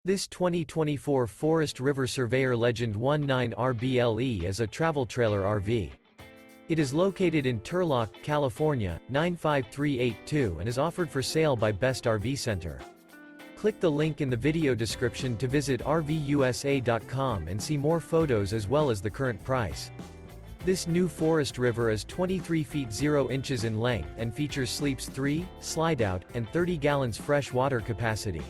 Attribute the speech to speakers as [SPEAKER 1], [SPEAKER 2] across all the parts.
[SPEAKER 1] This 2024 Forest River Surveyor Legend 19 RBLE is a travel trailer RV. It is located in Turlock, California, 95382 and is offered for sale by Best RV Center. Click the link in the video description to visit RVUSA.com and see more photos as well as the current price. This new Forest River is 23 feet 0 inches in length and features sleeps 3, Slideout, and 30 gallons fresh water capacity.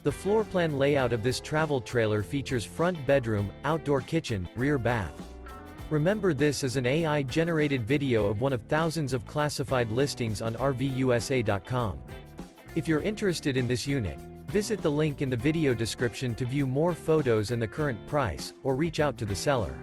[SPEAKER 1] The floor plan layout of this travel trailer features front bedroom, outdoor kitchen, rear bath. Remember, this is an AI-generated video of one of thousands of classified listings on RVUSA.com. If you're interested in this unit, visit the link in the video description to view more photos and the current price, or reach out to the seller.